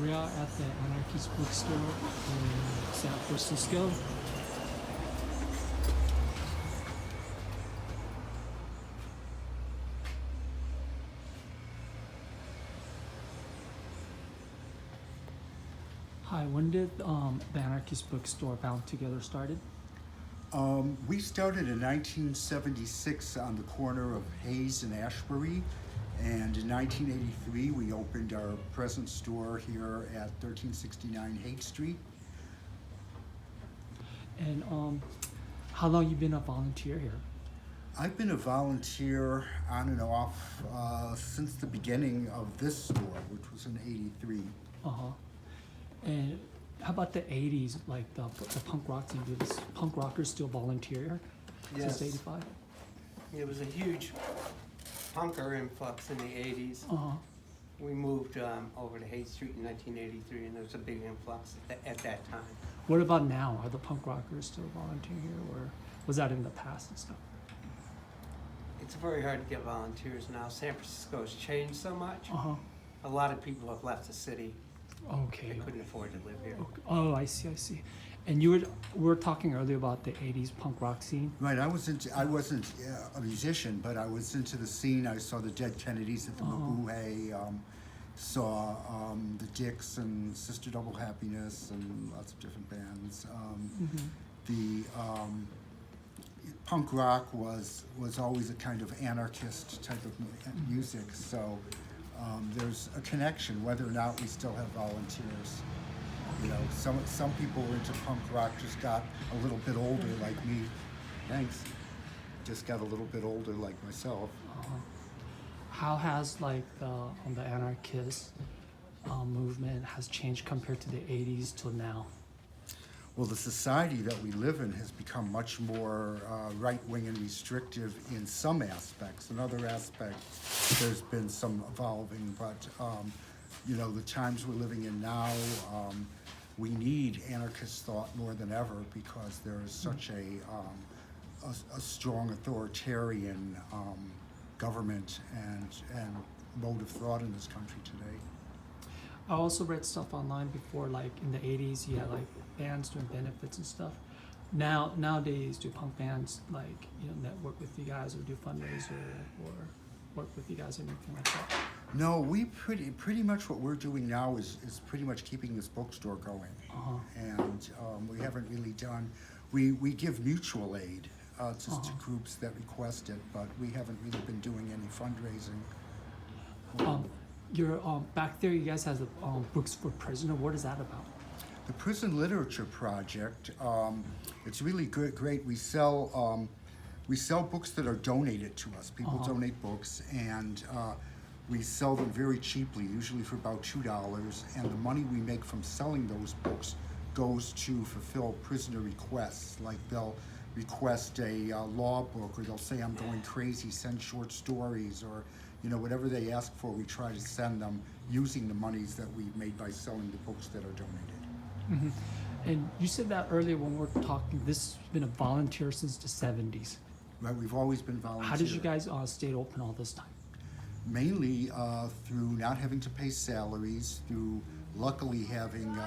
We are at the Anarchist Bookstore in San Francisco. Hi, when did the Anarchist Bookstore Bound Together started? We started in 1976 on the corner of Hayes and Ashbury, and in 1983 we opened our present store here at 1369 Haight Street. And how long you been a volunteer here? I've been a volunteer on and off since the beginning of this store, which was in '83. And how about the 80s, like the punk rock scene? Did punk rockers still volunteer here since Yes. '85? It was a huge punker influx in the 80s. Uh-huh. We moved over to Haight Street in 1983, and there was a big influx at that time. What about now? Are the punk rockers still volunteering here, or was that in the past and stuff? It's very hard to get volunteers now. San Francisco has changed so much. Uh-huh. A lot of people have left the city. Okay. They couldn't afford to live here. Okay. Oh, I see. And we were talking earlier about the 80s punk rock scene. Right, I wasn't a musician, but I was into the scene. I saw the Dead Kennedys at the Mabuhay, saw the Dicks and Sister Double Happiness and lots of different bands. The punk rock was always a kind of anarchist type of music, so there's a connection whether or not we still have volunteers. You know, some people were into punk rock, just got a little bit older like me. Thanks. Just got a little bit older like myself. How has like the anarchist movement has changed compared to the 80s till now? Well, the society that we live in has become much more right-wing and restrictive in some aspects. In other aspects, there's been some evolving, but you know, the times we're living in now, we need anarchist thought more than ever because there is such a strong authoritarian government and mode of thought in this country today. I also read stuff online before, like in the 80s, you had like bands doing benefits and stuff. Nowadays, do punk bands like network with you guys or do fundraiser or work with you guys or anything like that? No, we pretty much what we're doing now is pretty much keeping this bookstore going, and we haven't really done. We give mutual aid to groups that request it, but we haven't really been doing any fundraising. You're back there. You guys have the books for prisoner. What is that about? The Prison Literature Project. It's really great. We sell books that are donated to us. People donate books, and we sell them very cheaply, usually for about $2. And the money we make from selling those books goes to fulfill prisoner requests. Like they'll request a law book, or they'll say, "I'm going crazy, send short stories," or whatever they ask for, we try to send them using the monies that we've made by selling the books that are donated. And you said that earlier when we were talking, this has been a volunteer since the 70s. Right, we've always been volunteer. How did you guys stay open all this time? Mainly through not having to pay salaries, through luckily having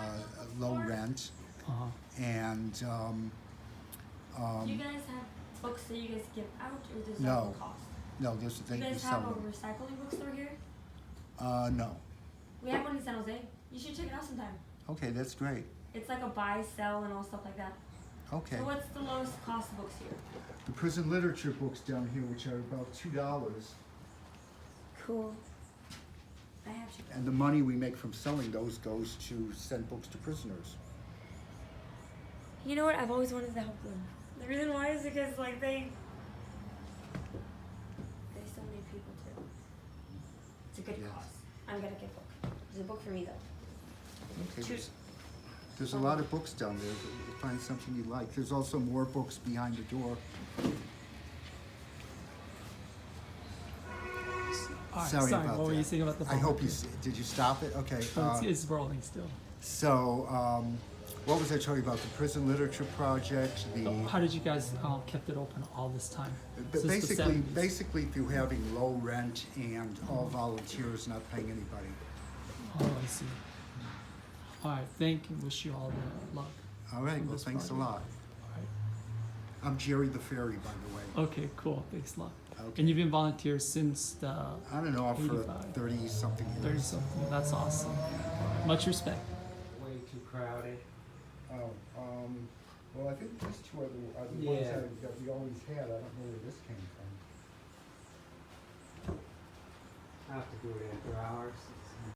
low rent, and do you guys have books that you guys give out, or does that no. cost? No, Do you guys sell have a them. recycling bookstore here? No. We have one in San Jose. You should check it out sometime. Okay, that's great. It's like a buy, sell, and all stuff like that. Okay. So what's the lowest cost books here? The prison literature books down here, which are about $2, Cool. I have to. and the money we make from selling those goes to send books to prisoners. You know what? I've always wanted to help them. The reason why is because they so many people too. It's a good Yes. cause. I'm gonna get a book. There's a book for me though. Okay. There's a lot of books down there. Find something you like. There's also more books behind the door. Sorry about what were that. you saying about the I hope volunteers? did you stop it? Okay. It's rolling still. So, what was I talking about? The Prison Literature Project. How did you guys kept it open all this time? But Since the 70s? basically through having low rent and all volunteers, not paying anybody. Oh, I see. All right, thank you. Wish you all the luck. All right, On well, this thanks a project. lot. All right. I'm Jerry the Fairy, by the way. Okay, cool. Thanks a lot. Okay. And you've been volunteer since the I don't know, for 85. 30-something 30 years. something. That's awesome. Much respect. Way too crowded. Oh, well, I think these two are the ones that we always had. I don't know where this came from. I have to do it after hours.